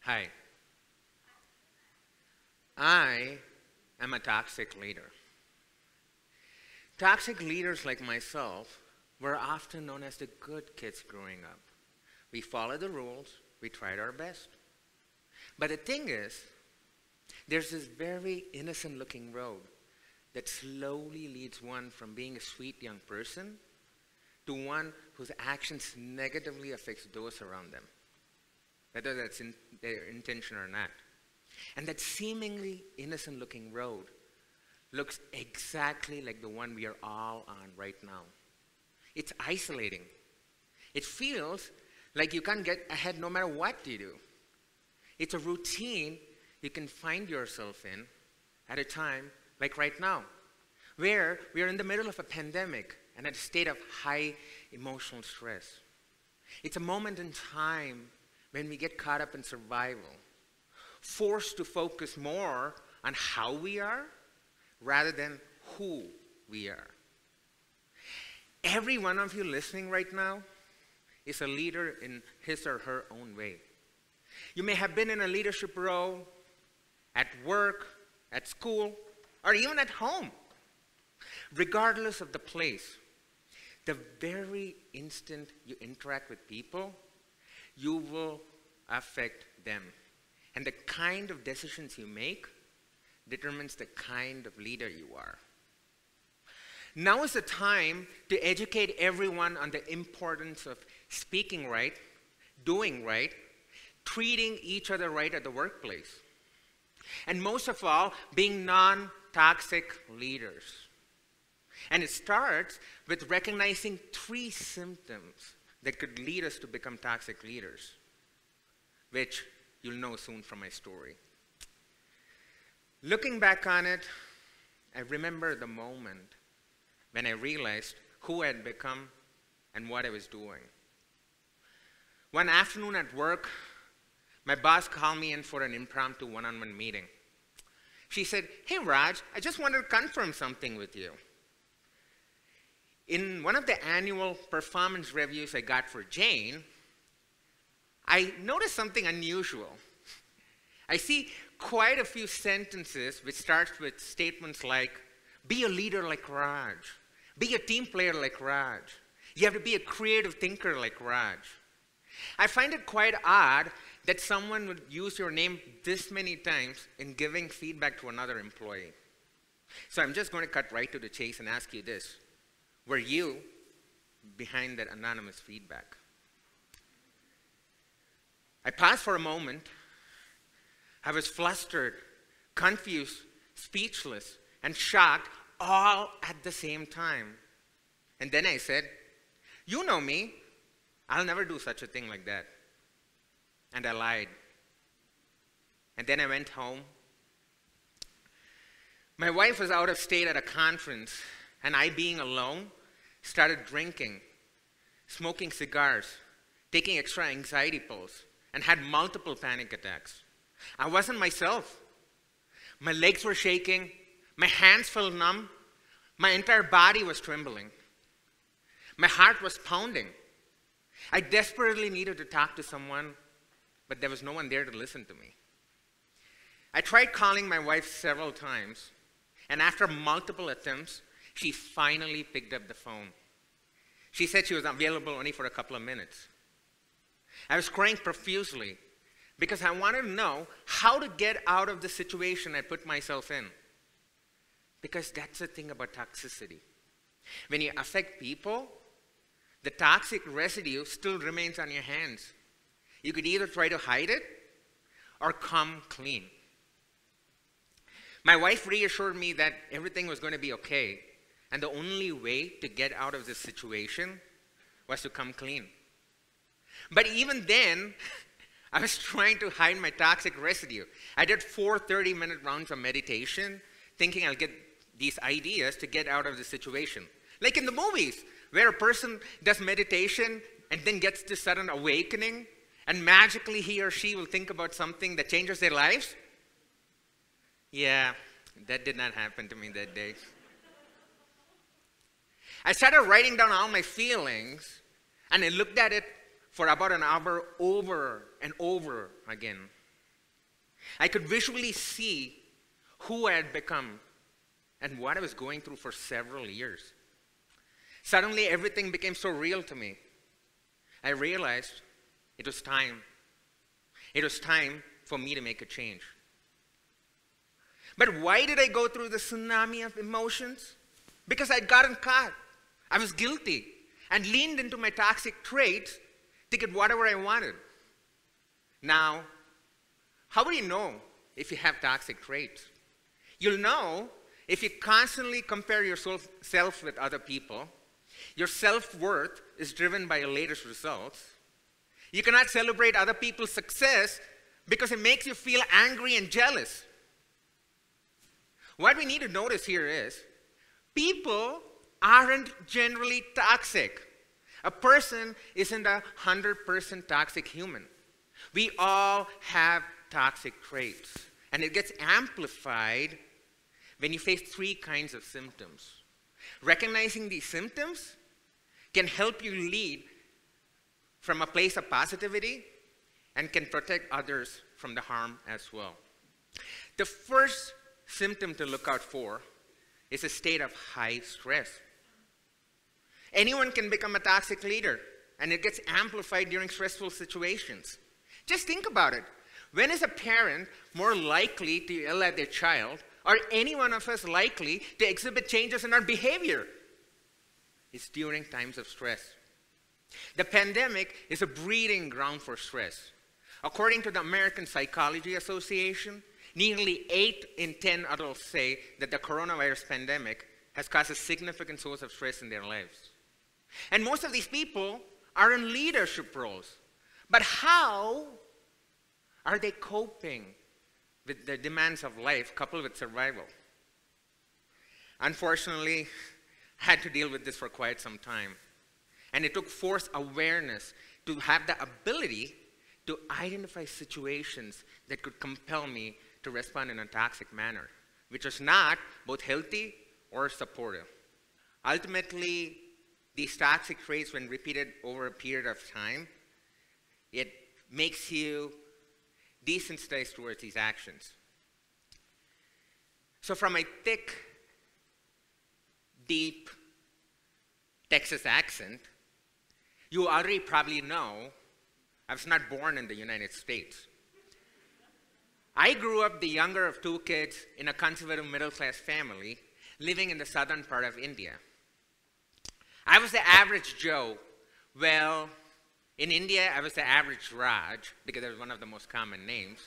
Hi. I am a toxic leader. Toxic leaders like myself were often known as the good kids growing up. We followed the rules, we tried our best. But the thing is, there's this very innocent looking road that slowly leads one from being a sweet young person to one whose actions negatively affects those around them, whether that's in their intention or not. And that seemingly innocent looking road looks exactly like the one we are all on right now. It's isolating. It feels like you can't get ahead no matter what you do. It's a routine you can find yourself in at a time like right now, where we are in the middle of a pandemic and at a state of high emotional stress. It's a moment in time when we get caught up in survival, forced to focus more on how we are rather than who we are. Every one of you listening right now is a leader in his or her own way. You may have been in a leadership role at work, at school, or even at home. Regardless of the place, the very instant you interact with people, you will affect them. And the kind of decisions you make determines the kind of leader you are. Now is the time to educate everyone on the importance of speaking right, doing right, treating each other right at the workplace. And most of all, being non-toxic leaders. And it starts with recognizing 3 symptoms that could lead us to become toxic leaders, which you'll know soon from my story. Looking back on it, I remember the moment when I realized who I had become and what I was doing. One afternoon at work, my boss called me in for an impromptu one-on-one meeting. She said, "Hey Raj, I just wanted to confirm something with you. In one of the annual performance reviews I got for Jane, I noticed something unusual. I see quite a few sentences which starts with statements like, be a leader like Raj, be a team player like Raj, you have to be a creative thinker like Raj. I find it quite odd that someone would use your name this many times in giving feedback to another employee. So I'm just going to cut right to the chase and ask you this. Were you behind that anonymous feedback?" I paused for a moment. I was flustered, confused, speechless, and shocked all at the same time. And then I said, "You know me. I'll never do such a thing like that." And I lied. And then I went home. My wife was out of state at a conference, and I, being alone, started drinking, smoking cigars, taking extra anxiety pills, and had multiple panic attacks. I wasn't myself. My legs were shaking, my hands felt numb, my entire body was trembling. My heart was pounding. I desperately needed to talk to someone, but there was no one there to listen to me. I tried calling my wife several times, and after multiple attempts, she finally picked up the phone. She said she was available only for a couple of minutes. I was crying profusely because I wanted to know how to get out of the situation I put myself in. Because that's the thing about toxicity. When you affect people, the toxic residue still remains on your hands. You could either try to hide it or come clean. My wife reassured me that everything was going to be okay, and the only way to get out of this situation was to come clean. But even then, I was trying to hide my toxic residue. I did 4 30-minute rounds of meditation, thinking I'll get these ideas to get out of the situation. Like in the movies, where a person does meditation and then gets this sudden awakening, and magically he or she will think about something that changes their lives. Yeah, that did not happen to me that day. I started writing down all my feelings, and I looked at it for about an hour over and over again. I could visually see who I had become and what I was going through for several years. Suddenly, everything became so real to me. I realized it was time. It was time for me to make a change. But why did I go through the tsunami of emotions? Because I'd gotten caught. I was guilty and leaned into my toxic traits to get whatever I wanted. Now, how will you know if you have toxic traits? You'll know if you constantly compare yourself with other people. Your self-worth is driven by your latest results. You cannot celebrate other people's success because it makes you feel angry and jealous. What we need to notice here is people aren't generally toxic. A person isn't a 100% toxic human. We all have toxic traits, and it gets amplified when you face three kinds of symptoms. Recognizing these symptoms can help you lead from a place of positivity and can protect others from the harm as well. The first symptom to look out for is a state of high stress. Anyone can become a toxic leader, and it gets amplified during stressful situations. Just think about it. When is a parent more likely to yell at their child, or any one of us likely to exhibit changes in our behavior? It's during times of stress. The pandemic is a breeding ground for stress. According to the American Psychology Association, nearly 8 in 10 adults say that the coronavirus pandemic has caused a significant source of stress in their lives. And most of these people are in leadership roles. But how are they coping with the demands of life coupled with survival? Unfortunately, I had to deal with this for quite some time. And it took forced awareness to have the ability to identify situations that could compel me to respond in a toxic manner, which was not both healthy or supportive. Ultimately, these toxic traits, when repeated over a period of time, it makes you desensitized towards these actions. So from my thick, deep Texas accent, you already probably know I was not born in the United States. I grew up the younger of 2 kids in a conservative middle-class family living in the southern part of India. I was the average Joe. Well, in India, I was the average Raj, because it was one of the most common names.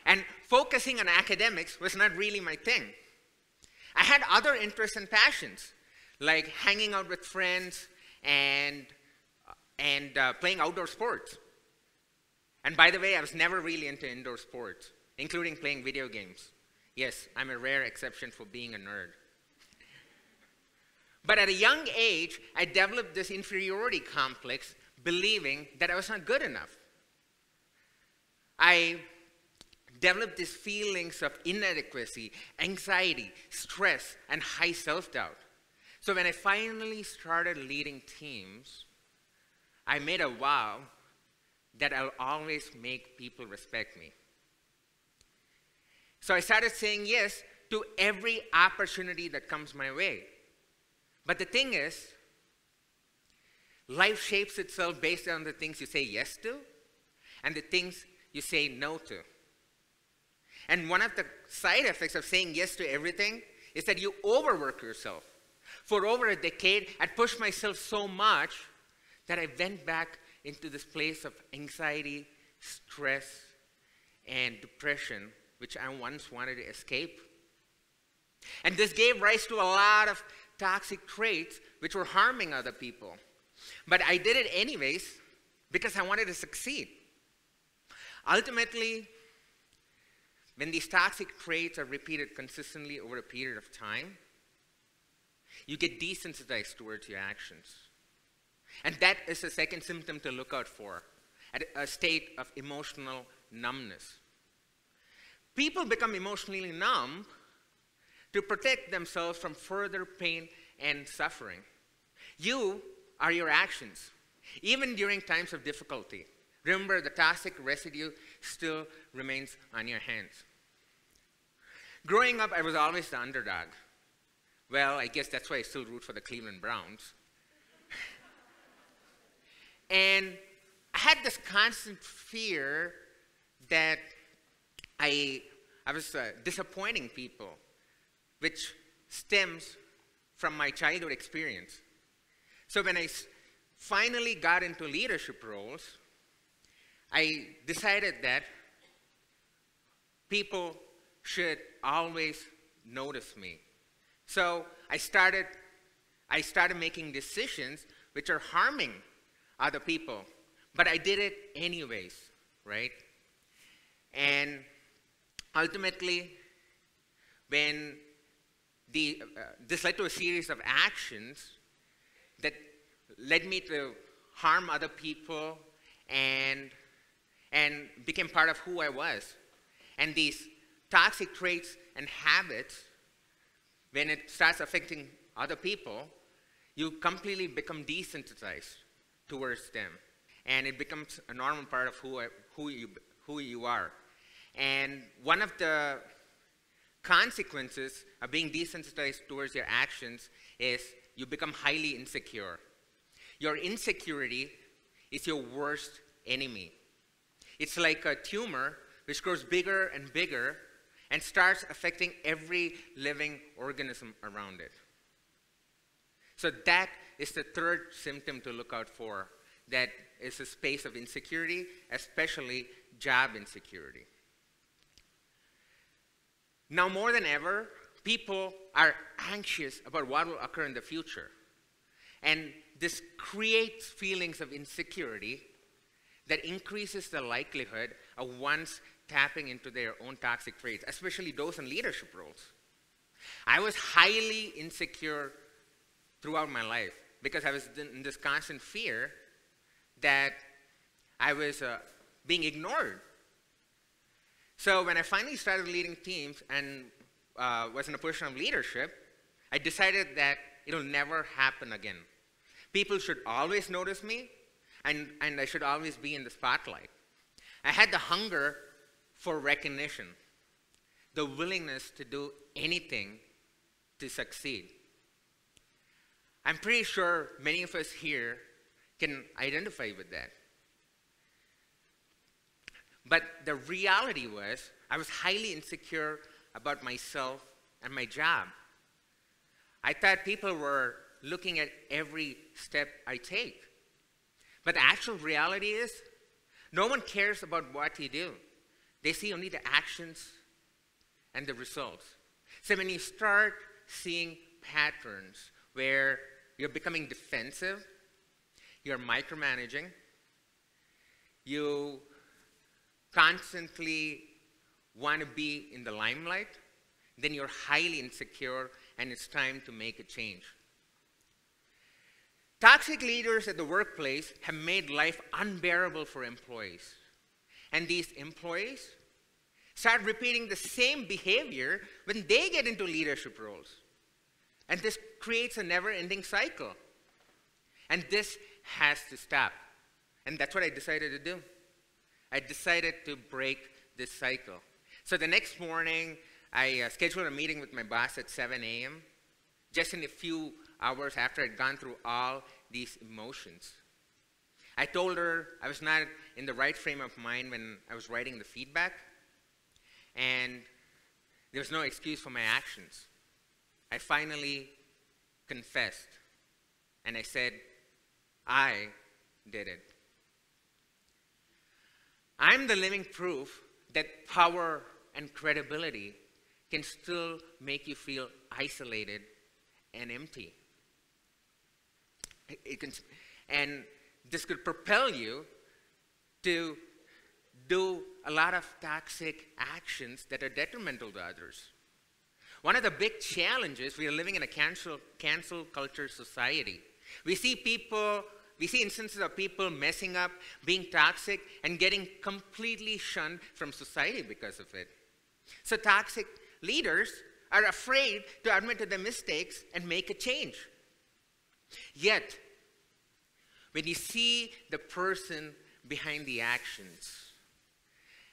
And focusing on academics was not really my thing. I had other interests and passions, like hanging out with friends and playing outdoor sports. And by the way, I was never really into indoor sports, including playing video games. Yes, I'm a rare exception for being a nerd. But at a young age, I developed this inferiority complex, believing that I was not good enough. I developed these feelings of inadequacy, anxiety, stress, and high self-doubt. So when I finally started leading teams, I made a vow that I'll always make people respect me. So I started saying yes to every opportunity that comes my way. But the thing is, life shapes itself based on the things you say yes to and the things you say no to. And one of the side effects of saying yes to everything is that you overwork yourself. For over a decade, I pushed myself so much that I went back into this place of anxiety, stress, and depression, which I once wanted to escape. And this gave rise to a lot of toxic traits which were harming other people. But I did it anyways because I wanted to succeed. Ultimately, when these toxic traits are repeated consistently over a period of time, you get desensitized towards your actions. And that is the second symptom to look out for, a state of emotional numbness. People become emotionally numb to protect themselves from further pain and suffering. You are your actions, even during times of difficulty. remember the toxic residue still remains on your hands. Growing up, I was always the underdog. Well, I guess that's why I still root for the Cleveland Browns. And I had this constant fear that I was disappointing people, which stems from my childhood experience. So when I finally got into leadership roles, I decided that people should always notice me. So I started making decisions which are harming other people, but I did it anyways, right? And ultimately, when this led to a series of actions that led me to harm other people and became part of who I was. And these toxic traits and habits, when it starts affecting other people, you completely become desensitized towards them. And it becomes a normal part of who you are. And one of the consequences of being desensitized towards your actions is you become highly insecure. Your insecurity is your worst enemy. It's like a tumor which grows bigger and bigger and starts affecting every living organism around it. So that is the third symptom to look out for. That is a space of insecurity, especially job insecurity. Now more than ever, people are anxious about what will occur in the future. And this creates feelings of insecurity that increases the likelihood of one's tapping into their own toxic traits, especially those in leadership roles. I was highly insecure throughout my life because I was in this constant fear that I was being ignored. So when I finally started leading teams and was in a position of leadership, I decided that it'll never happen again. People should always notice me, and I should always be in the spotlight. I had the hunger for recognition, the willingness to do anything to succeed. I'm pretty sure many of us here can identify with that. But the reality was, I was highly insecure about myself and my job. I thought people were looking at every step I take. But the actual reality is, no one cares about what you do. They see only the actions and the results. So when you start seeing patterns where you're becoming defensive, you're micromanaging, you constantly want to be in the limelight, then you're highly insecure and it's time to make a change. Toxic leaders at the workplace have made life unbearable for employees. And these employees start repeating the same behavior when they get into leadership roles. And this creates a never-ending cycle. And this has to stop. And that's what I decided to do. I decided to break this cycle. So the next morning, I scheduled a meeting with my boss at 7 a.m., just in a few hours after I'd gone through all these emotions. I told her I was not in the right frame of mind when I was writing the feedback, and there was no excuse for my actions. I finally confessed, and I said, I did it. I'm the living proof that power and credibility can still make you feel isolated and empty. And this could propel you to do a lot of toxic actions that are detrimental to others. One of the big challenges, we are living in a cancel culture society. We see instances of people messing up, being toxic, and getting completely shunned from society because of it. So toxic leaders are afraid to admit to their mistakes and make a change. Yet, when you see the person behind the actions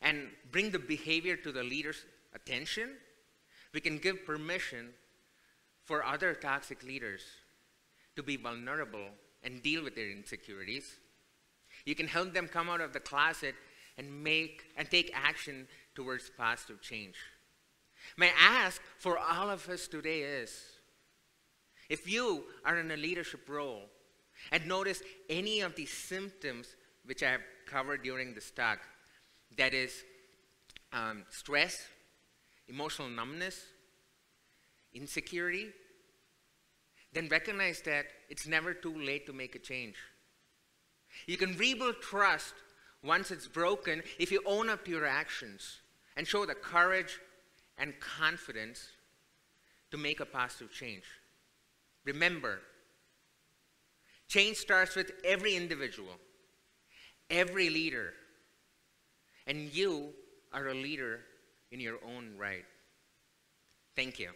and bring the behavior to the leader's attention, we can give permission for other toxic leaders to be vulnerable and deal with their insecurities. You can help them come out of the closet and take action towards positive change. My ask for all of us today is, if you are in a leadership role and notice any of these symptoms which I have covered during this talk, that is stress, emotional numbness, insecurity, then recognize that it's never too late to make a change. You can rebuild trust once it's broken if you own up to your actions and show the courage and confidence to make a positive change. Remember, change starts with every individual, every leader, and you are a leader in your own right. Thank you.